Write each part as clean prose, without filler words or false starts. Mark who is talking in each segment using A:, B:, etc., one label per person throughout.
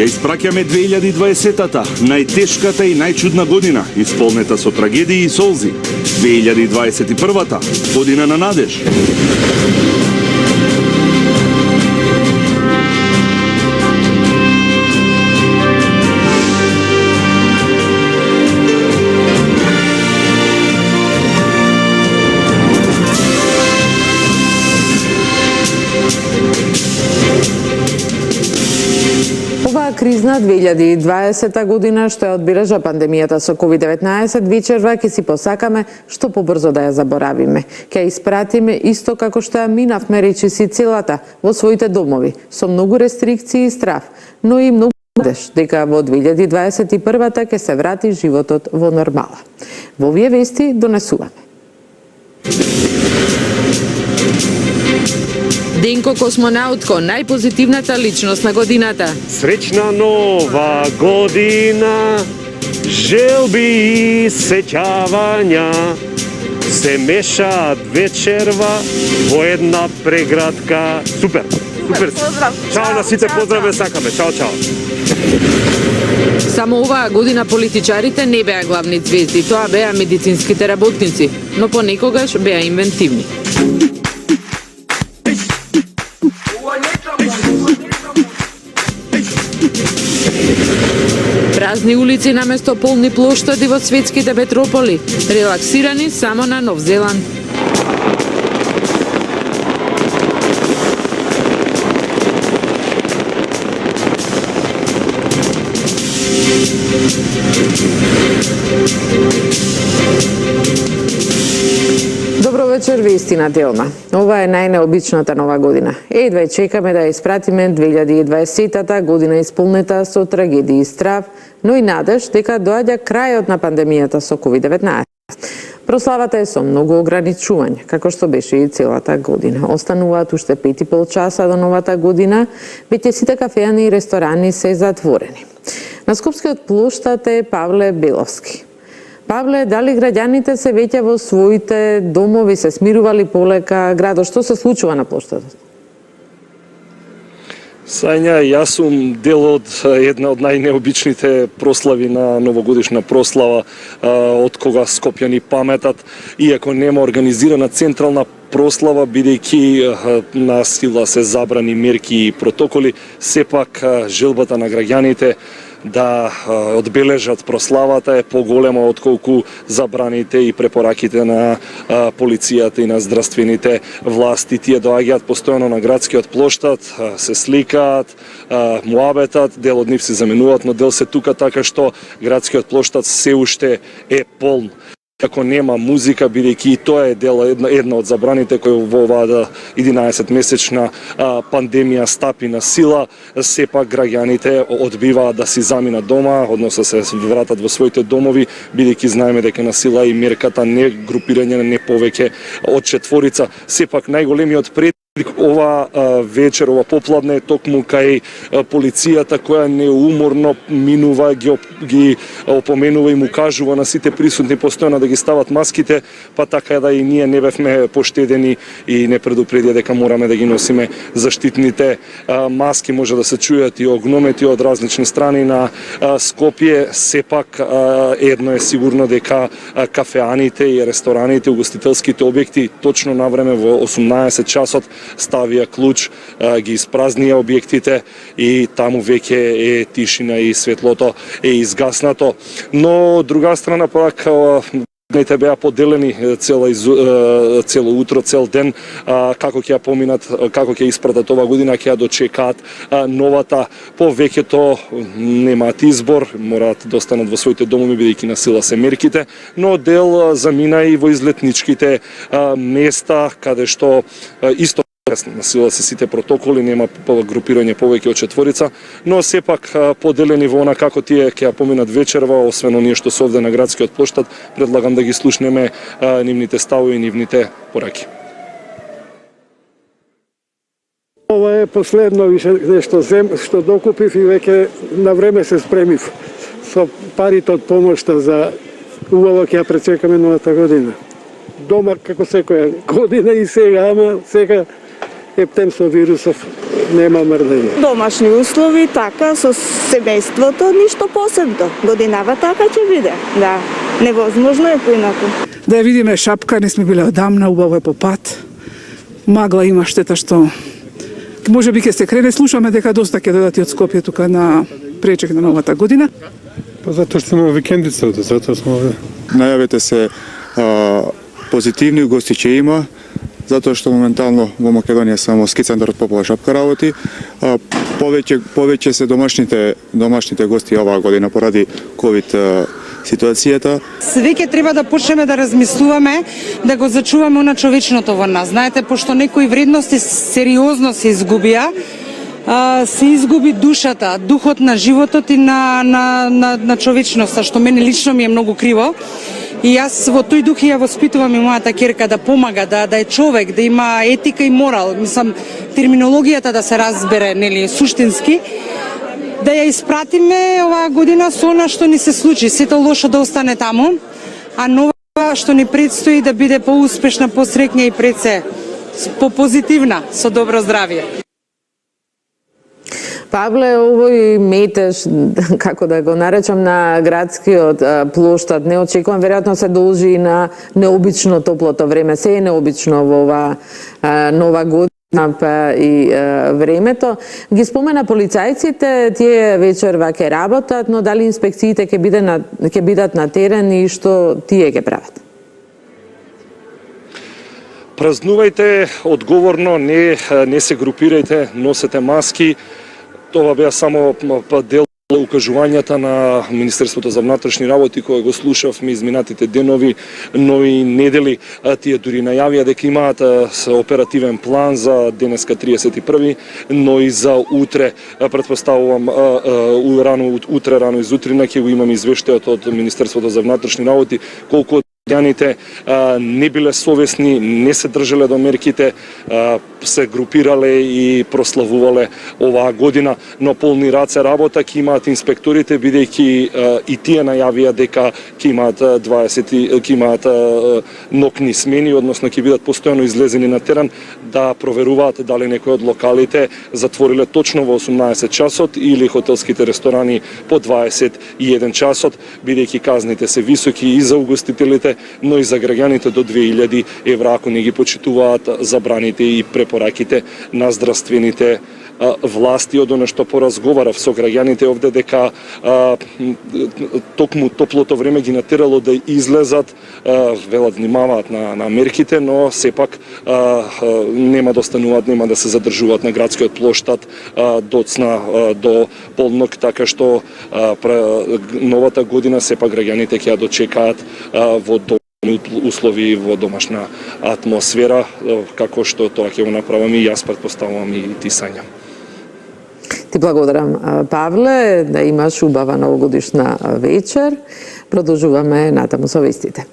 A: Ја испраќаме 2020-та, најтешката и најчудна година, исполнета со трагедии и солзи. 2021-та, година на надеж.
B: Кризна 2020 година, што ја одбележа пандемијата со COVID-19, вечерва ќе си посакаме што побрзо да ја заборавиме. Ќе ја испратиме исто како што ја минавме, речиси целата, во своите домови, со многу рестрикции и страф, но и многу надеж дека во 2021-та ќе се врати животот во нормала. Во овие вести донесуваме. Денко Космонаутко, најпозитивната личност на годината.
C: Среќна нова година, желби и сеќавања се мешаат вечерва во една преградка. Супер! Супер! Чао на сите, поздрав ве сакаме. Чао, чао!
B: Само оваа година политичарите не беа главни звезди, тоа беа медицинските работници, но понекогаш беа инвентивни. Празни улици наместо полни плоштади во светските метрополи, релаксирани само на Нов Зеланд. Добро вечер, вести на Делма. Ова е најнеобичната нова година. Едва чекаме да ја испратиме 2020-та година исполнета со трагедии и страв, но и надеж дека доаѓа крајот на пандемијата со COVID-19. Прославата е со многу ограничување, како што беше и целата година. Остануваат уште 5,5 часа до новата година, веќе сите кафеани и ресторани се затворени. На Скопскиот плоштад е Павле Беловски. Павле, дали граѓаните се веќе во своите домови, се смирували полека градот? Што се случува на плоштадот?
C: Сања, јас сум дел од една од најнеобичните прослави на новогодишна прослава од кога скопјани паметат, иако нема организирана централна прослава, бидејќи на сила се забрани мерки и протоколи, сепак желбата на граѓаните да одбележат прославата е поголема отколку забраните и препораките на полицијата и на здравствените власти. Тие доаѓаат постојано на градскиот плоштад, се сликаат, муабетат, дел од нив се заменуваат, но дел се тука, така што градскиот плоштад се уште е полн. Ако нема музика, бидејќи и тоа е дел една од забраните кои во оваа 11-месечна пандемија стапи на сила, сепак граѓаните одбиваат да си заминат дома, односно се вратат во своите домови, бидејќи знаеме дека на сила и мерката не групирање не повеќе од 4. Сепак најголемиот ова вечер, ова попладне, токму кај полицијата која неуморно минува, ги опоменува и му кажува на сите присутни постојано да ги стават маските, па така да и ние не бевме поштедени и не предупредија дека мораме да ги носиме заштитните маски. Може да се чујат и огномети од различни страни на Скопје. Сепак едно е сигурно дека кафеаните и рестораните, угостителските објекти точно на време во 18 часот ставија клуч, ги испразнија објектите и таму веќе е тишина и светлото е изгаснато. Но од друга страна пак граѓаните беа поделени цело утро, цел ден, како ќе ја поминат, како ќе испратат ова година, ќе ја дочекаат новата. Повеќето немаат избор, мораат да останат во своите домови бидејќи на сила се мерките, но дел замина и во излетничките места, каде што исто на сила се сите протоколи, нема групирање повеќе од 4, но сепак поделени во она како тие ќе ја поминат вечерва, освен оние што се овде на градскиот плоштад. Предлагам да ги слушнеме нивните ставови и нивните пораки.
D: Ова е последно што докупив и веќе на време се спремив со парите од помошта за убаво ќе ја пречекаме новата година. Дома како секоја година и сега, ама сега ептем со вирусов нема мрдање.
E: Домашни услови, така, со семејството, ништо посебно. Годинава така ќе биде. Да, невозможно е поинаку.
F: Да ја видиме шапка, не сме биле одамна, убаво е по пат. Магла има, штета што може би ќе се крене, слушаме дека доста ќе додати од Скопје тука на пречек на новата година.
G: Па затоа што имаме викендица, затоа сме овде.
H: Најавите се позитивни, гости ќе има, затоа што моментално во Македонија само ски центарот попова шапка работи. Повеќе се домашните гости оваа година поради ковид ситуацијата.
I: Веќе треба да почнеме да размислуваме да го зачуваме она човечното во нас. Знаете, пошто некои вредности сериозно се изгубија, се изгуби душата, духот на животот и на човечноста, што мене лично ми е многу криво. И јас во тој дух ја воспитувам и мојата ќерка да помага, да е човек, да има етика и морал, мислам терминологијата да се разбере, нели, суштински, да ја испратиме оваа година со она што ни се случи, сето лошо да остане таму, а нова што ни предстои да биде поуспешна, посреќна и пред се попозитивна, со добро здравје.
B: Павле, овој метеж, како да го наречам, на градскиот плоштад, не очекувам, веројатно се должи и на необично топлото време. Се е необично во оваа нова година, па и времето. Ги спомена полицајците, тие вечер ваќе работат, но дали инспекциите ќе бидат на терен и што тие ќе прават?
C: Празнувајте одговорно, не се групирајте, носете маски. Тоа беа само дел укажувањата на Министерството за внатрешни работи кој го слушавме изминатите денови, но и недели. Тие дури најавија дека имаат оперативен план за денеска 31, но и за утре. Претпоставувам утре рано изутрина ќе го имам извештајот од Министерството за внатрешни работи колку граѓаните не биле совесни, не се држале до мерките, се групирале и прославувале оваа година, но полни раце работа ќе имаат инспекторите, бидејќи и тие најавија дека ќе имаат нокни смени, односно ќе бидат постојано излезени на терен да проверуваат дали некој од локалите затвориле точно во 18 часот или хотелските ресторани по 21 часот, бидејќи казните се високи и за угостителите, но и за граѓаните до 2000 евра ако не ги почитуваат забраните и препораките на здравствените власти. Од она што поразговарав со граѓаните овде дека токму топлото време ги натерало да излезат, велат внимаваат на мерките, но сепак нема да остануваат, нема да се задржуваат на градскиот плоштад доцна до полнок, така што новата година сепак граѓаните ќе ја дочекаат во услови, во домашна атмосфера, како што тоа ќе го направам и јас, претпоставувам и ти, Сања.
B: Ти благодарам, Павле, да имаш убава новогодишна вечер. Продолжуваме натаму со вестите.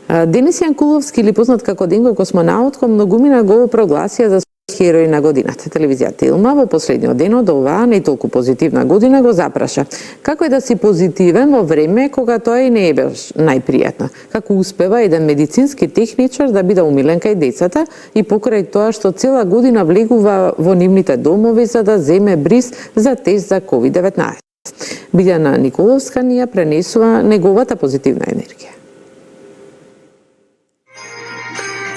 B: Денис Јанкуловски, или познат како Динго Космонаутко, многумина го прогласија за херој на годината. Телевизија Телма во последниот ден од оваа не толку позитивна година го запраша. Како е да си позитивен во време кога тоа и не е беш најпријатно? Како успева еден медицински техничар да биде умилен кај децата и покрај тоа што цела година влегува во нивните домови за да земе бриз за тест за COVID-19? Билјана Николовска ни ја пренесува неговата позитивна енергија.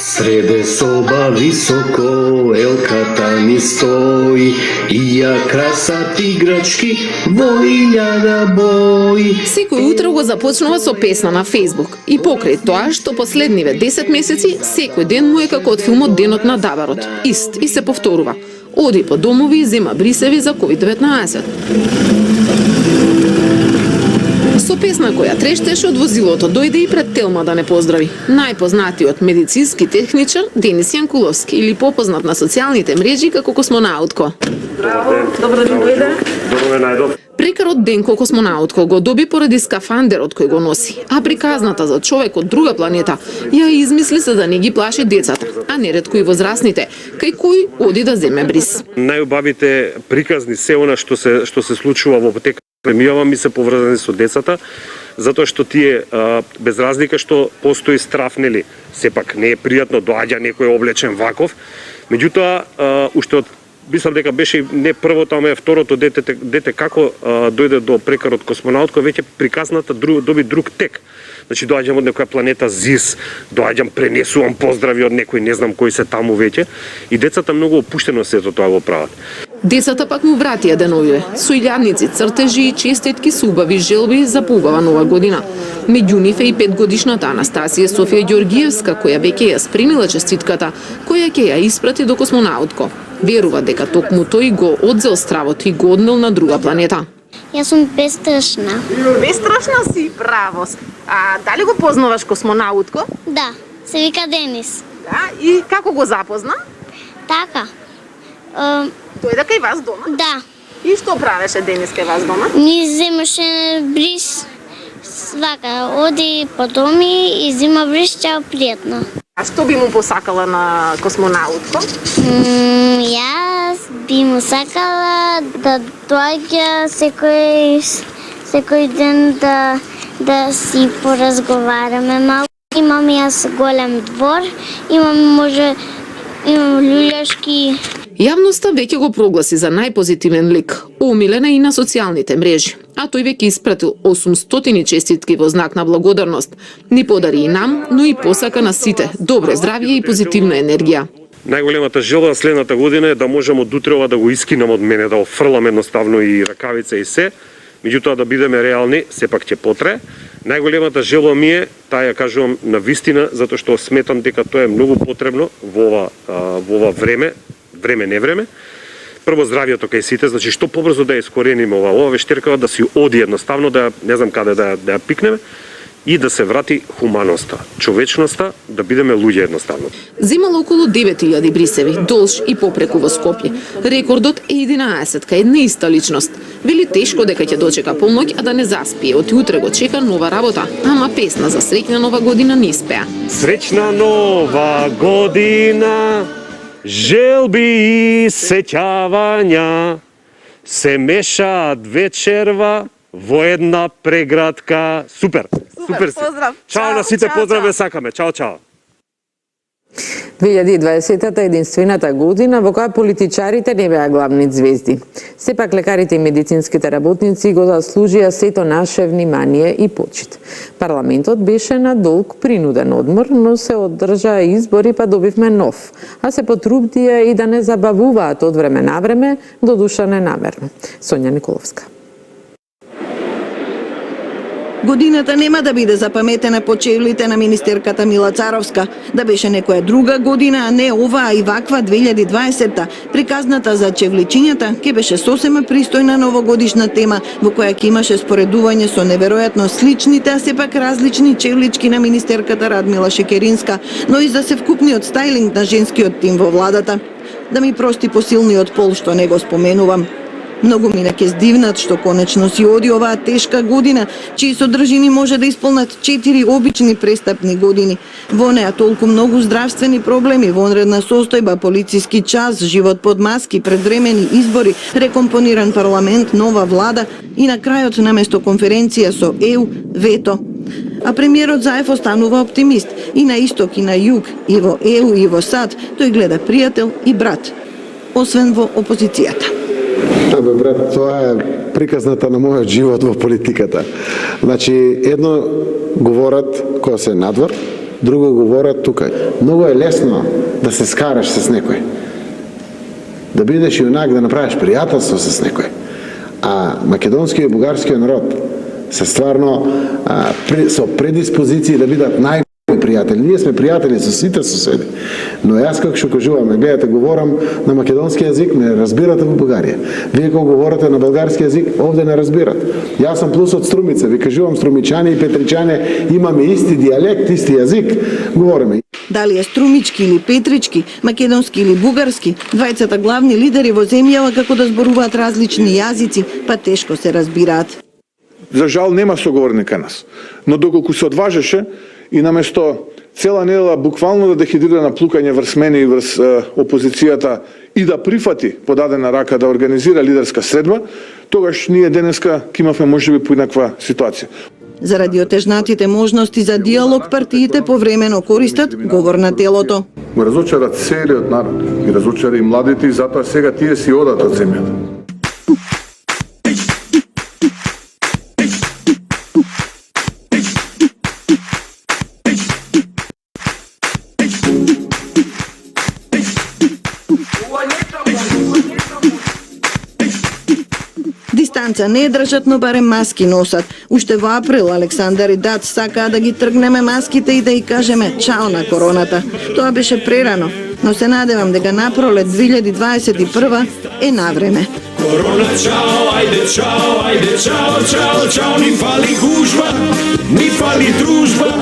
J: Среде соба високо елката ми стои и ја красат играчки во илјада бои.
K: Секој утро го започнува со песна на Facebook и покрај тоа што последниве 10 месеци секој ден му е како од филмот Денот на Даварот. Ист и се повторува. Оди по домови и зема брисеви за COVID-19. Со песна која трештеше од возилото дојде и пред Телма да не поздрави. Најпознатиот медицински техничар Денис Јанкуловски, или попознат на социјалните мрежи како Космонаутко.
L: Добро да дојде. Добро најдов.
K: Прекарот Денко Космонаутко го доби поради скафандерот кој го носи, а приказната за човек од друга планета ја измисли за да не ги плаши децата, а неретко и возрастните, кај кој оди да земе бриз.
L: Најубавите приказни се она што се случува во апотека премијава ми се поврзани со децата, затоа што тие без разлика што постои страф, нели, сепак не е пријатно доаѓа некој облечен ваков, Меѓутоа, уште од мислам дека беше не првото, ама второто дете како дојде до прекарот космонаут, кој веќе приказната доби друг тек. Значи доаѓам од некоја планета ЗИС, доаѓам, пренесувам поздрави од некој, не знам кои се таму веќе, и децата многу опуштено сето тоа го прават.
K: Децата пак му вратија деновиве, со илјадници, цртежи и честитки со убави желби за поубава нова година. Меѓу нив е и 5-годишната Анастасија Софија Ѓоргиевска, која веќе ја спремила честитката, која ќе ја испрати до космонаутко. Верува дека токму тој го одзел стравот и го однел на друга планета.
M: Јас сум бестрашна.
N: Бестрашна си, браво. А дали го познаваш космонаутко?
M: Да, се вика Денис.
N: Да, и како го запозна?
M: Така.
N: Тој дека и вас дома?
M: Да.
N: И што правеше Денис кај вас дома?
M: Ни земаше бриз, свака, оди по доми и зима бриз, чао, пријатно.
N: А што би му посакала на космонаутко?
M: Јас би му сакала да доаѓа секој ден да си поразговараме малку. Имам јас голем двор, имам луѓашки.
K: Јавноста веќе го прогласи за најпозитивен лик, омилена и на социјалните мрежи, а тој веќе испратил 800 честитки во знак на благодарност. Ни подари и нам, но и посака на сите добро здравје и позитивна енергија.
L: Најголемата желба следната година е да можеме од утре ова да го искинам од мене, да офрлам едноставно и ракавица и се, меѓутоа да бидеме реални, сепак ќе потрае. Најголемата желба ми е, таа ја кажувам на вистина, затоа што сметам дека тоа е многу потребно во ова време, не време. Прво здравјето кај сите, значи што побрзо да ја искорениме ова вештерка, да си оди едноставно, да не знам каде да ја пикнеме, и да се врати хуманоста, човечноста, да бидеме луѓе едноставно.
K: Земало околу 9000 брисеви, долж и попреку во Скопје. Рекордот е 11 кај една иста личност. Вели тешко дека ќе дочека полноќ, а да не заспие. Од утре го чека нова работа, ама песна за среќна нова година не испеа.
L: Среќна нова година, желби и сеќавања се мешаат вечерва во една преградка. Супер! Супер си.
N: Поздрав.
L: Чао на сите, поздрав ве сакаме. Чао, чао.
B: 2020-та е единствената година во која политичарите не беа главни звезди. Сепак лекарите и медицинските работници го заслужија сето наше внимание и почит. Парламентот беше на долг принуден одмор, но се одржаа избори па добивме нов, а се потрудија и да не забавуваат од време на време, додуша ненамерно. Сонја Николовска.
O: Годината нема да биде запаметена по чевлите на министерката Мила Царовска. Да беше некоја друга година, а не оваа и ваква 2020-та. Приказната за чевличињата ќе беше сосема пристојна новогодишна тема, во која ќе имаше споредување со неверојатно сличните, а сепак различни чевлички на министерката Радмила Шекеринска, но и за севкупниот стајлинг на женскиот тим во владата. Да ми прости посилниот пол што не го споменувам. Многу ми ќе здивнат што конечно си оди оваа тешка година, чии содржини може да исполнат 4 обични престапни години. Во неа толку многу здравствени проблеми, вонредна состојба, полициски час, живот под маски, предвремени избори, рекомпониран парламент, нова влада и на крајот наместо конференција со ЕУ, вето. А премиерот Заев останува оптимист. И на исток и на југ, и во ЕУ и во САД, тој гледа пријател и брат, освен во опозицијата.
P: Абе, брат, тоа е приказната на мојот живот во политиката. Значи, едно говорат кога се надвор, друго говорат тука. Многу е лесно да се скараш с некој. Да бидеш юнак, да направиш пријателство с некој. А македонскиот и бугарскиот народ се стварно со предиспозиции да бидат пријатели. Ние сме пријатели со сите соседи. Но јас како што кажуваме, гледате, говорам на македонски јазик, ме разбирате во Бугарија. Вие кога говорите на български јазик, овде не разбират. Јас сум плюс од Струмица, ви кажувам, струмичани и петричани имаме исти дијалект, исти јазик, говориме.
O: Дали е струмички или петрички, македонски или бугарски, двајцата главни лидери во земјава како да зборуваат различни јазици, па тешко се разбираат.
Q: За жал нема соговорник кај нас, но доколку се одважеше и наместо цела недела буквално да дехидрира на плукање врз мене и врз опозицијата и да прифати подадена рака да организира лидерска средба, тогаш ние денеска ќе имавме можеби поинаква ситуација.
O: Заради отежнатите можности за диалог, партиите повремено користат говор на телото.
Q: Го разочара целиот народ, ги разочара и младите, и затоа сега тие си одат од земјата.
O: Дистанца не држат, но барем маски носат. Уште во април Александар и Дац сакаа да ги тргнеме маските и да и кажеме чао на короната. Тоа беше прерано, но се надевам дека напролет 2021 е навреме.
J: Корона, чао, ајде, чао, чао, ни фали гужва, ни фали дружба,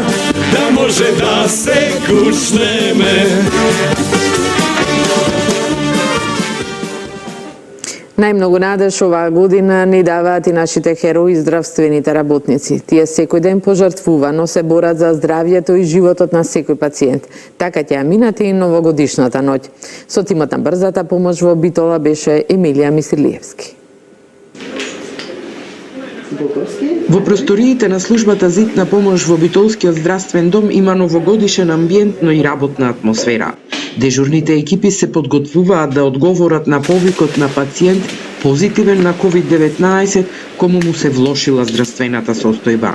J: да може да се кучнеме.
B: Најмногу надеж оваа година ни даваат и нашите херои, здравствените работници. Тие секој ден пожртвува, но се борат за здравјето и животот на секој пациент. Така ќе ја минате и новогодишната ноќ. Со тимот на брзата помош во Битола беше Емилија Мисилиевски.
R: Во просториите на службата за итна помош во Битолскиот здравствен дом има новогодишен амбиент, но и работна атмосфера. Дежурните екипи се подготвуваат да одговорат на повикот на пациент позитивен на COVID-19, кому му се влошила здравствената состојба.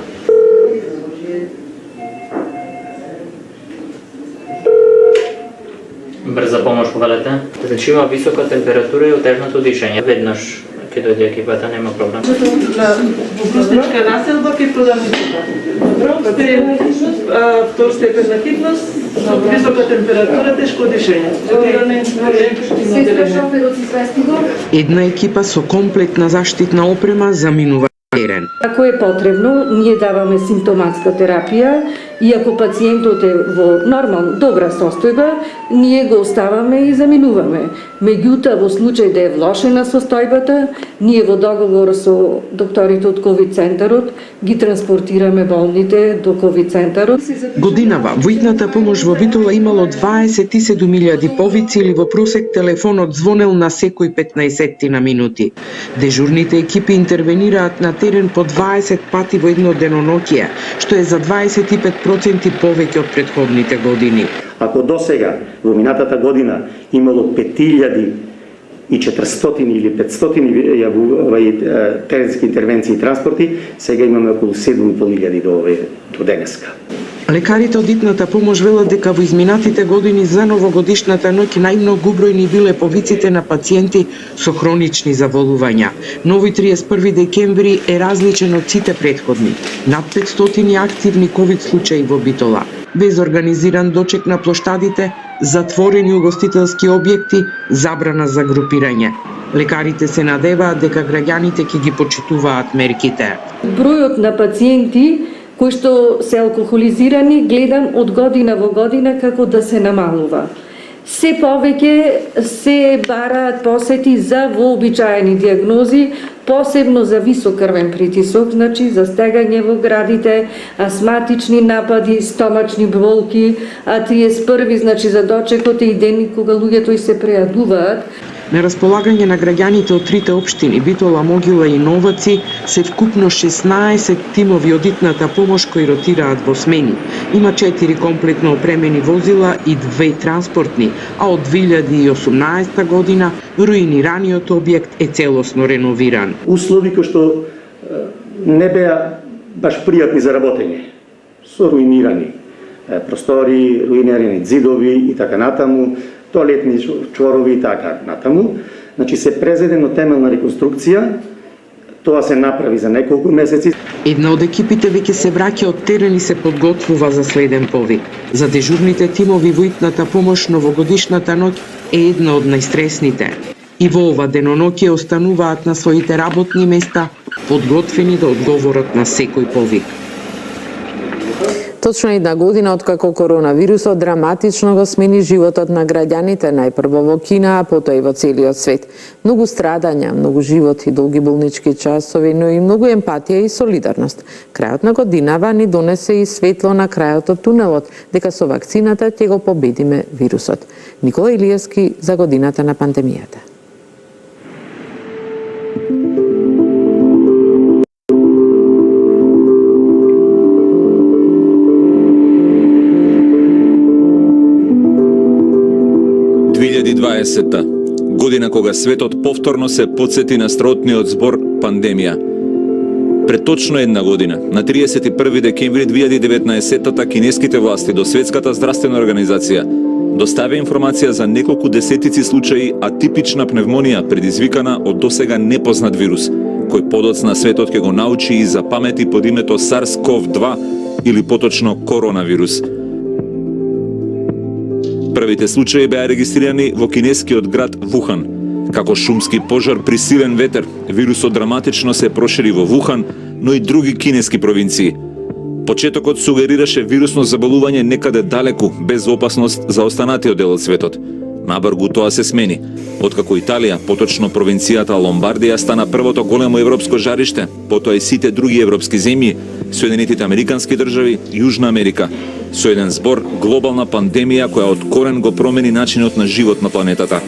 S: Брза помош повелете. Значи има висока температура и отежнато дишење. Веднаш ќе дојде екипата, нема проблем.
T: Вкусничка населба ќе продам втор степен на хитност, висока температура, тешко дишење.
R: Една екипа со комплетна заштитна опрема заминува терен.
U: Ако е потребно, ние даваме симптоматска терапија и ако пациентот е во нормална, добра состојба, ние го оставаме и заминуваме. Меѓутоа, во случај да е влошена состојбата, ние во договор со докторите од ковид центарот ги транспортираме болните до ковид центарот.
R: Годинава во итната помош во Битола имало 27.000 повици или во просек телефонот звонел на секој 15 на минути. Дежурните екипи интервенираат на терен по 20 пати во едно деноноќие, што е за 25% повеќе од претходните години.
V: Ако до сега во минатата година имало 5.400 или 500 теренски интервенции и транспорти, сега имаме околу 7.500 до денеска.
R: Лекарите од итната помош велат дека во изминатите години за новогодишната ноќ најмногу бројни биле повиците на пациенти со хронични заболувања. Нови 31 декември е различен од сите претходни. Над 500 активни ковид случаи во Битола. Без организиран дочек на плоштадите, затворени угостителски објекти, забрана за групирање. Лекарите се надеваат дека граѓаните ќе ги почитуваат мерките.
U: Бројот на пациенти кои што се алкохолизирани гледам од година во година како да се намалува. Се повеќе се бараат посети за вообичаени диагнози, посебно за висок крвен притисок, значи за стегање во градите, астматични напади, стомачни болки, а 31 значи за дочекот е и ден кога луѓето и се преадуваат.
R: На располагање на граѓаните од трите општини Битола, Могила и Новаци се вкупно 16 тимови од итната помош кои ротираат во смени. Има 4 комплетно опремени возила и 2 транспортни, а од 2018 година руинираниот објект е целосно реновиран.
V: Услови кои што не беа баш пријатни за работење, со руинирани простори, руинирани ѕидови и така натаму, тоалетни чворови и така натаму. Значи се презедено темелна реконструкција, тоа се направи за неколку месеци.
R: Една од екипите веќе се враќа од терен и се подготвува за следен повик. За дежурните тимови во итната помош новогодишната ноќ е една од најстресните. И во ова деноноќе остануваат на своите работни места, подготвени да одговорат на секој повик.
B: Точно една година откако коронавирусот драматично го смени животот на граѓаните, најпрво во Кина, а потоа и во целиот свет. Многу страдања, многу животи, долги болнички часови, но и многу емпатија и солидарност. Крајот на годинава ни донесе и светло на крајот од тунелот, дека со вакцината ќе го победиме вирусот. Никола Илиевски за годината на пандемијата.
A: 2020-та, година кога светот повторно се потсети на страотниот збор пандемија. Пред точно една година, на 31 декември 2019-та, кинеските власти до Светската здравствена организација достави информација за неколку десетици случаи атипична пневмонија предизвикана од досега непознат вирус, кој подоцна светот ќе го научи и запамети под името SARS-CoV-2 или поточно коронавирус. Првите случаи беа регистрирани во кинескиот град Вухан. Како шумски пожар при силен ветер, вирусот драматично се прошири во Вухан, но и други кинески провинции. Почетокот сугерираше вирусно заболување некаде далеку, без опасност за останатиот дел од светот. Набргу тоа се смени, откако Италија, поточно провинцијата Ломбардија, стана првото големо европско жариште, потоа и сите други европски земји, Соединетите Американски држави, Јужна Америка, со еден збор глобална пандемија која од корен го промени начинот на живот на планетата.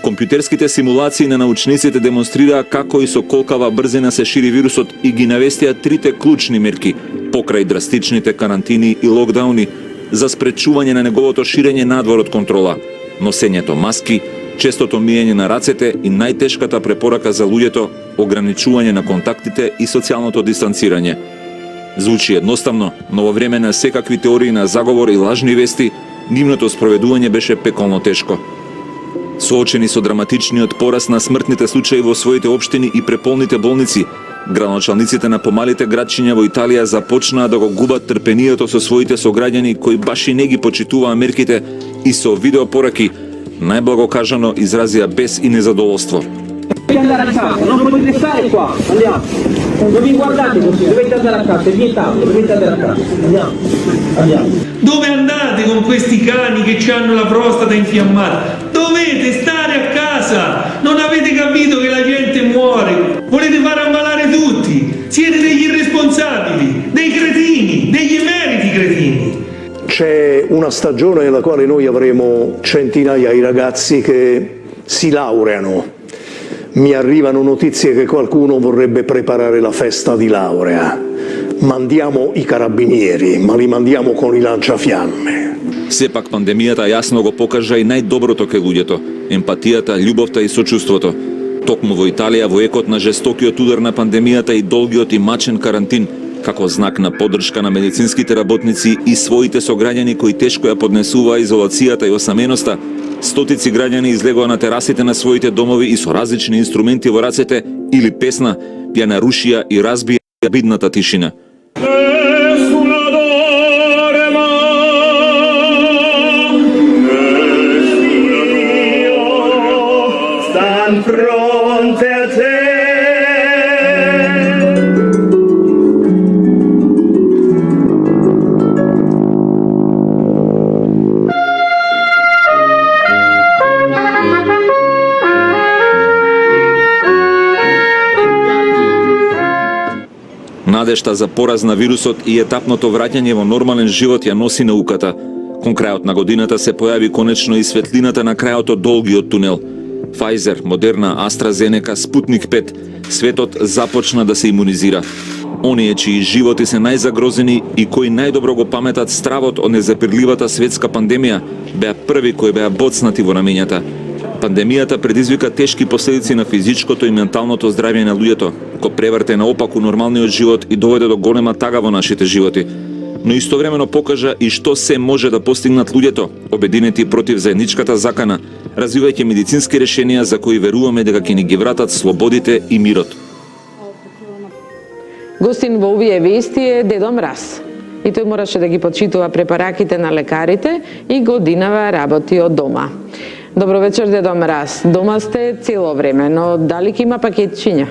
A: Компјутерските симулации на научниците демонстрираа како и со колкава брзина се шири вирусот и ги навестија трите клучни мерки покрај драстичните карантини и локдауни за спречување на неговото ширење надвор од контрола. Носењето маски, честото миење на рацете и најтешката препорака за луѓето ограничување на контактите и социјалното дистанцирање. Звучи едноставно, но во време на секакви теории на заговор и лажни вести, нивното спроведување беше пеколно тешко. Соочени со драматичниот пораст на смртните случаи во своите општини и преполните болници, градоначалниците на помалите градчиња во Италија започнаа да го губат трпението со своите сограѓани кои баш и не ги почитуваа мерките и со видеопораки, најблаго кажано, изразија бес и незадоволство.
T: Dovete andare a casa, non potete stare qua, andiamo. Non vi guardate così, dovete andare a casa, è vietato, dovete andare a casa. Andiamo, andiamo.
J: Dove andate con questi cani che hanno la prostata infiammata? Dovete stare a casa! Non avete capito che la gente muore? Volete far ammalare tutti? Siete degli irresponsabili, dei cretini, degli emeriti cretini.
D: C'è una stagione nella quale noi avremo centinaia di ragazzi che si laureano. Mi arrivano notizie che qualcuno vorrebbe preparare la festa di laurea. Mandiamo i carabinieri, ma li mandiamo con i lanciafiamme.
A: Сепак пандемијата јасно го покажа и најдоброто кај луѓето, емпатијата, љубовта и сочувството. Токму во Италија, во екот на жестокиот удар на пандемијата и долгиот и мачен карантин, како знак на поддршка на медицинските работници и своите сограѓани кои тешко ја поднесуваа изолацијата и осаменоста, стотици граѓани излегоа на терасите на своите домови и со различни инструменти во рацете или песна ја нарушија и разбија бидната тишина. Надежта за пораз на вирусот и етапното враќање во нормален живот ја носи науката. Кон крајот на годината се појави конечно и светлината на крајот од долгиот тунел. Pfizer, Moderna, AstraZeneca, Sputnik 5, светот започна да се имунизира. Оние чии животи се најзагрозени и кои најдобро го паметат стравот од незапирливата светска пандемија, беа први кои беа боцнати во рамењата. Пандемијата предизвика тешки последици на физичкото и менталното здравје на луѓето, го преврте наопаку нормалниот живот и доведе до голема тага во нашите животи. Но истовремено покажа и што се може да постигнат луѓето, обединети против заедничката закана, развивајќи медицински решенија за кои веруваме дека ќе ни ги вратат слободите и мирот.
B: Гостин во овие вести е Дедо Мраз. И тој мораше да ги почитува препараките на лекарите и годинава работи од дома. Добро вечер, Дедо Мраз. Дома сте цело време, но дали ќе има пакетчиња?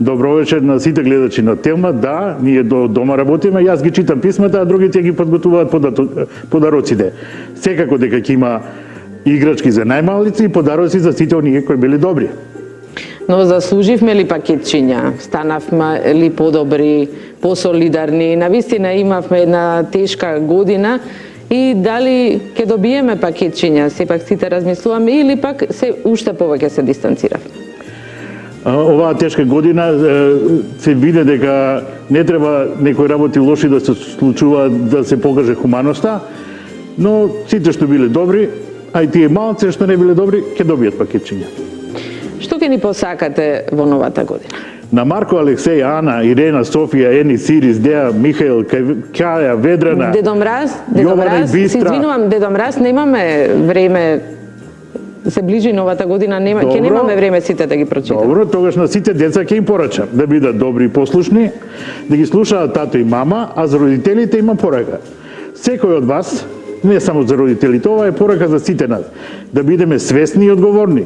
W: Добро вечер на сите гледачи на Телма. Да, ние до дома работиме, јас ги читам писмата, а другите ги подготвуваат подароците. Секако дека ќе има играчки за најмалици и подароци за сите оние кои били добри.
B: Но заслуживме ли пакетчиња? Станавме ли подобри, посолидарни? Навистина имавме една тешка година и дали ќе добиеме пакетчиња? Сепак сите размислуваме или пак се уште повеќе се дистанциравме?
W: Оваа тешка година се виде дека не треба некои работи лоши да се случуваат да се покаже хуманоста, но сите што биле добри, а и тие малци што не биле добри, ќе добијат пакетчиња.
B: Што ќе ни посакате во новата година?
W: На Марко, Алексеј, Ана, Ирена, Софија, Ени, Сирис, Деја, Михаил, Каја, Ведрана,
B: Дедо Мраз,
W: Јована и
B: се
W: Бистра.
B: извинувам, Дедо Мраз, немаме време, се ближи новата година, ќе немаме време сите да ги прочитаме.
W: Добро, тогаш на сите деца ќе им порачам да бидат добри и послушни, да ги слушаат тато и мама, а за родителите имам порака. Секој од вас, не само за родителите, ова е порака за сите нас, да бидеме свесни и одговорни,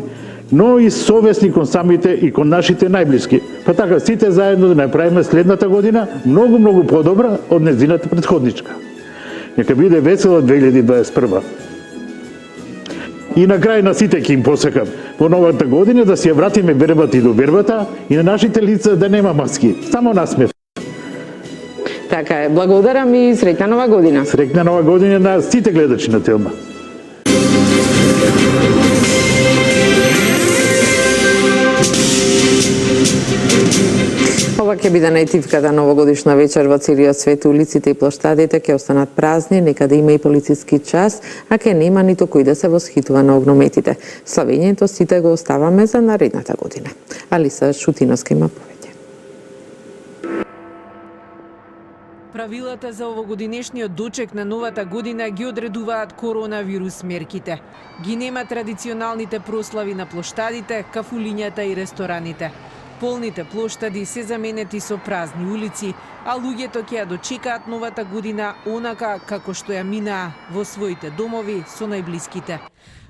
W: но и совесни кон самите и кон нашите најблиски. Па така сите заедно да направиме следната година многу подобра од незината претходничка. Нека биде весела 2021. И на крај на сите ќе им посакам во новата година да си ја вратиме вербата и до вербата и на нашите лица да нема маски, само насмев.
B: Така е, благодарам и среќна нова година.
W: Среќна нова година на сите гледачи на Телма.
B: Ова ќе биде најтивката новогодишна вечер во целиот свет. Улиците и плоштадите ќе останат празни, некаде има и полициски час, а ќе нема ниту кој да се восхитува на огнометите. Славењето сите го оставаме за наредната година. Алиса Шутиновска има повеќе.
E: Правилата за овогодинешниот дочек на новата година ги одредуваат коронавирус мерките. Ги нема традиционалните прослави на плоштадите, кафулињата и рестораните. Полните плоштади се заменети со празни улици, а луѓето ќе ја дочекаат новата година онака како што ја минаа во своите домови со најблиските.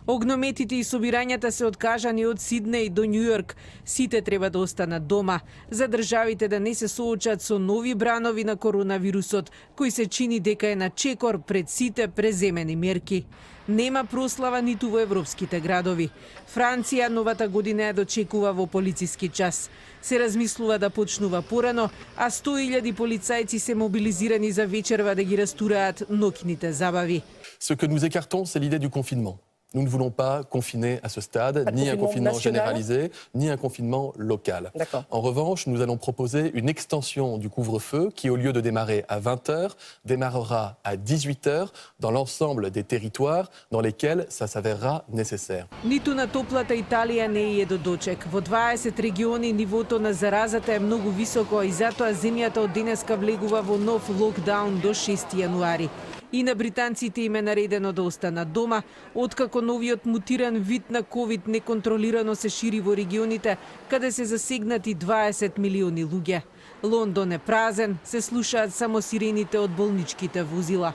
E: Огнометите и собирањата се откажани од Сиднеј до Њујорк. Сите треба да останат дома, за државите да не се соочат со нови бранови на коронавирусот, кој се чини дека е на чекор пред сите преземени мерки. Нема прослава ниту во европските градови. Франција новата година ја дочекува во полициски час. Се размислува да почнува порано, а 100.000 полицајци се мобилизирани за вечерва да ги растураат ноќните забави.
F: Ce que nous écartons, c'est l'idée du confinement. Nous ne voulons pas confiner à ce stade, ni un confinement généralisé, ni un confinement local. En revanche, nous allons proposer une extension du couvre-feu qui, au lieu de démarrer à 20h, démarrera à 18h dans l'ensemble des territoires dans lesquels ça s'avérera nécessaire.
E: Ниту на топлата Италија не е до дочек. Во 20 региони нивото на заразата е многу високо и затоа земјата од денеска влегува во нов локдаун до 6 јануари. И на британците им е наредено да останат дома, откако новиот мутиран вид на ковид неконтролирано се шири во регионите, каде се засегнати 20 милиони луѓе. Лондон е празен, се слушаат само сирените од болничките возила.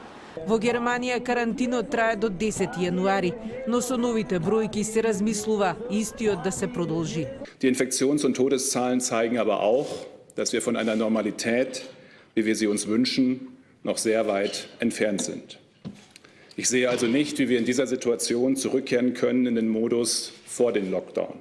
E: Во Германија карантинот трае до 10 јануари, но со новите бројки се размислува истиот да се продолжи.
G: Die Infektions- und Todeszahlen zeigen aber auch, dass wir von einer Normalität, wie wir sie uns wünschen, noch sehr weit entfernt sind. Ich sehe also nicht, wie wir in dieser Situation zurückkehren können in den Modus vor dem Lockdown.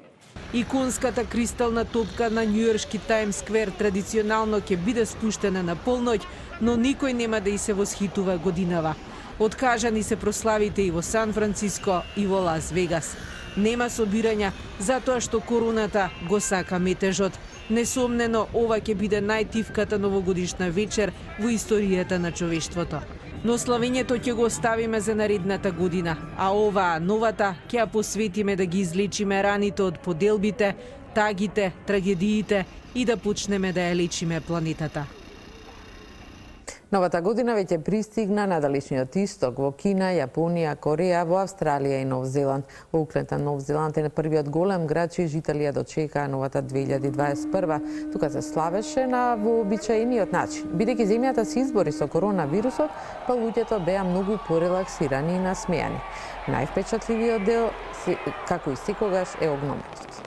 E: Иконската кристална топка на њујоршки Тајмс сквер традиционално ќе биде спуштена на полноќ, но никој нема да и се восхитува годинава. Откажани се прославите и во Сан Франциско и во Лас Вегас. Нема собирања, затоа што короната го сака метежот. Несомнено, ова ќе биде најтивката новогодишна вечер во историјата на човештвото. Но славењето ќе го оставиме за наредната година, а оваа новата ќе ја посветиме да ги излечиме раните од поделбите, тагите, трагедиите и да почнеме да ја лечиме планетата.
B: Новата година веќе пристигна на далечниот исток, во Кина, Јапонија, Кореја, во Австралија и Нов Зеланд. Во Окланд, Нов Зеланд е на првиот голем град чии жители ја дочекаа новата 2021. Тука се славеше на вообичаениот начин. Бидејќи земјата се избори со коронавирусот, па луѓето беа многу порелаксирани и насмејани. Највпечатливиот дел, како и секогаш, е огнометот.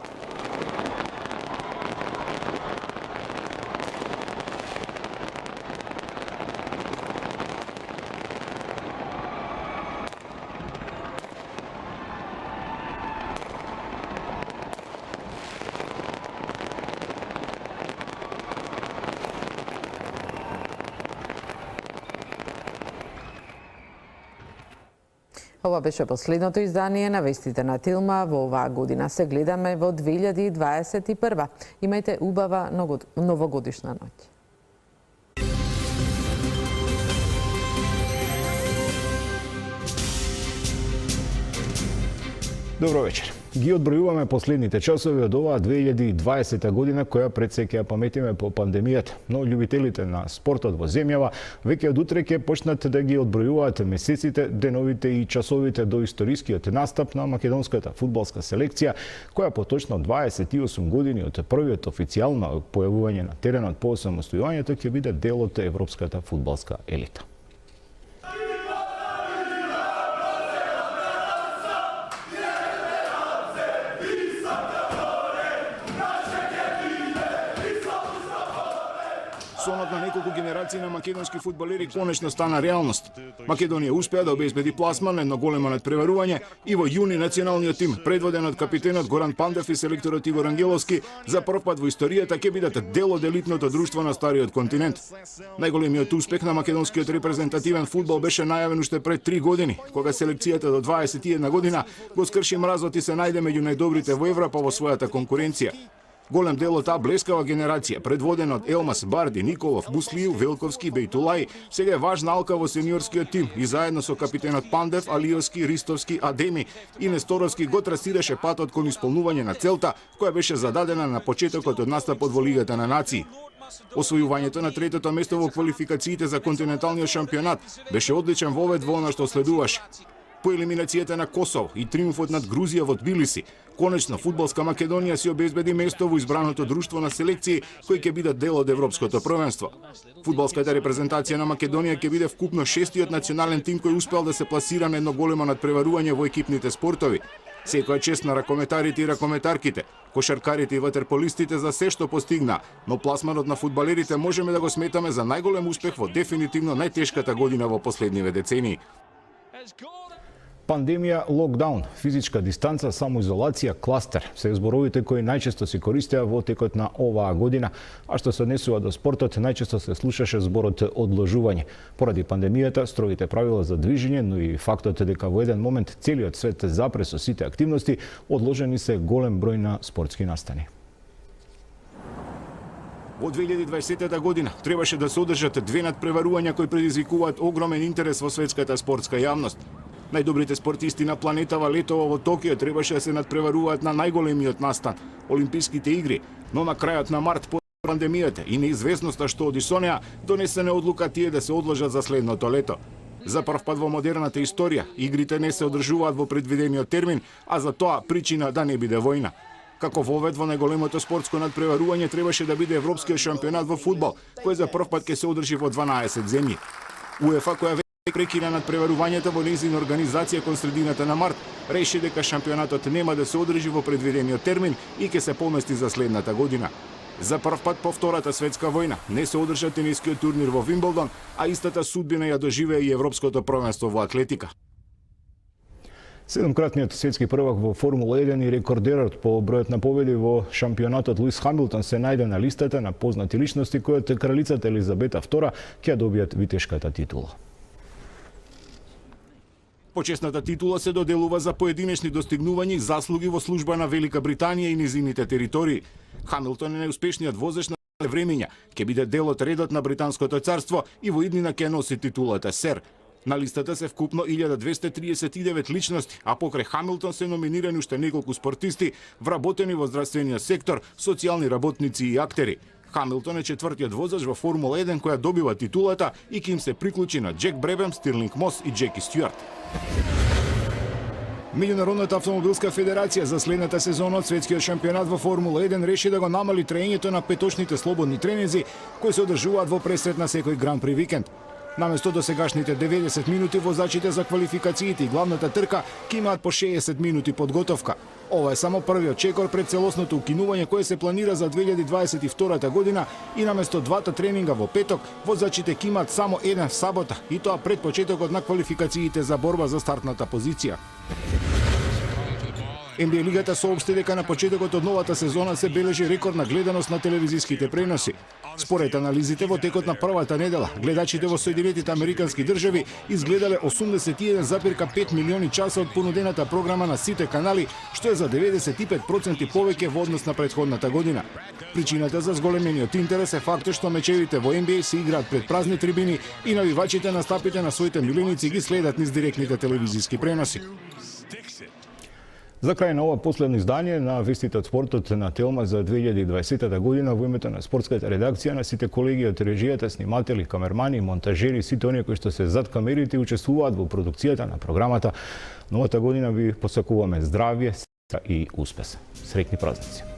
B: Ова беше последното издание на вестите на Телма во оваа година. Се гледаме во 2021. Имајте убава новогодишна ноќ.
C: Добро вечер. Ги одбројуваме последните часови од оваа 2020 година, која пред се ќе ја паметиме по пандемијата. Но љубителите на спортот во земјава веќе од утре ќе почнат да ги одбројуваат месеците, деновите и часовите до историскиот настап на македонската фудбалска селекција, која по точно 28 години од првиот официјално појавување на теренот по осамостојувањето ќе биде дел од европската фудбалска елита.
H: Сонот на неколку генерации на македонски фудбалери конечно стана реалност. Македонија успеа да обезбеди пласман на едно големо надпреварување и во јуни националниот тим, предводен од капитенот Горан Пандев и селекторот Игор Ангеловски, за прв пат во историјата ќе бидат дел од елитното друштво на стариот континент. Најголемиот успех на македонскиот репрезентативен фудбал беше најавен уште пред 3 години, кога селекцијата до 21 година го скрши мразот и се најде меѓу најдобрите во Европа во својата конкуренција. Голем дел од таа блескава генерација, предводена од Елмас, Барди, Николов, Буслију, Велковски, Бейтулај, сега е важна алка во сениорскиот тим и заедно со капитенот Пандев, Алиевски, Ристовски, Адеми и Несторовски го трасираше патот кон исполнување на целта која беше зададена на почетокот од настапот во Лигата на нации. Освојувањето на третото место во квалификациите за континенталниот шампионат беше одличен вовед во она што следуваше. По елиминацијата на Косово и триумфот над Грузија во Тбилиси, конечно фудбалска Македонија си обезбеди место во избраното друштво на селекции кои ќе бидат дел од европското првенство. Фудбалската репрезентација на Македонија ќе биде вкупно шестиот национален тим кој успел да се пласира на едно големо надпреварување во екипните спортови. Секоја чест на ракометарите и ракометарките, кошаркарите и ватерполистите за се што постигна, но пласманот на фудбалерите можеме да го сметаме за најголем успех во дефинитивно најтешката година во последниве децении.
C: Пандемија, локдаун, физичка дистанца, самоизолација, кластер се зборовите кои најчесто се користеа во текот на оваа година, а што се однесува до спортот, најчесто се слушаше зборот одложување. Поради пандемијата, строгите правила за движење, но и фактот дека во еден момент целиот свет запре со сите активности, одложени се голем број на спортски настани.
H: Во 2020 година требаше да се одржат две надпреварувања кои предизвикуваат огромен интерес во светската спортска јавност. Најдобрите спортисти на планетава летово во Токио требаше да се надпреваруваат на најголемиот настан – Олимписките игри, но на крајот на март по пандемијата и неизвестноста што оди со неа, донесена одлука тие да се одложат за следното лето. За прв пат во модерната историја, игрите не се одржуваат во предвидениот термин, а за тоа причина да не биде војна. Како вовед во најголемото спортско надпреварување требаше да биде европскиот шампионат во фудбал, кој за прв пат ќе се одржи во 12 земји. УЕФА, која прекина надпреварувањето во нејзина организација кон средината на март, реши дека шампионатот нема да се одржи во предвидениот термин и ќе се помести за следната година. За прв пат по Втората светска војна не се одржа тенискиот турнир во Вимблдон, а истата судбина ја доживеа и европското првенство во атлетика.
C: Седумкратниот светски првак во Формула 1 и рекордерот по бројот на победи во шампионатот Луис Хамилтон се најде на листата на познати личности кои од кралицата Елизабета II ќе добијат витешката титула.
H: Почесната титула се доделува за поединечни достигнувања и заслуги во служба на Велика Британија и низините територии. Хамилтон е најуспешниот возач на времења, ќе биде дел од редот на британското царство и во иднина ќе носи титулата сер. На листата се вкупно 1239 личности, а покрај Хамилтон се номинирани уште неколку спортисти, вработени во здравствениот сектор, социјални работници и актери. Хамилтон е четвртиот возач во Формула 1 која добива титулата и ќе им се приклучи на Джек Бребем, Стирлинг Мос и Джеки Стюарт. Меѓународната автомобилска федерација за следната сезона од светскиот шампионат во Формула 1 реши да го намали траењето на петочните слободни тренинзи кои се одржуваат во пресред на секој Гран При викенд. Наместо досегашните 90 минути, возачите за квалификациите и главната трка ќе имаат по 60 минути подготовка. Ова е само првиот чекор пред целосното укинување кое се планира за 2022 година и наместо двата тренинга во петок, возачите ќе имаат само еден в сабота и тоа пред почетокот на квалификациите за борба за стартната позиција. NBA лигата соопшти дека на почетокот од новата сезона се бележи рекордна гледаност на телевизиските преноси. Според анализите во текот на првата недела, гледачите во Соединетите Американски држави изгледале 81,5 милиони часа од понудената програма на сите канали, што е за 95% повеќе во однос на претходната година. Причината за зголемениот интерес е фактот што мечевите во NBA се играат пред празни трибини и навивачите на стапите на своите миленици ги следат низ директните телевизиски преноси.
C: За крај на ова последно издание на вестите од спортот на Телма за 2020 година во името на спортската редакција, на сите колеги од режијата, сниматели, камермани, монтажери, сите оние кои што се зад камерите и учествуваат во продукцијата на програмата, новата година ви посакуваме здравје и успех. Среќни празници!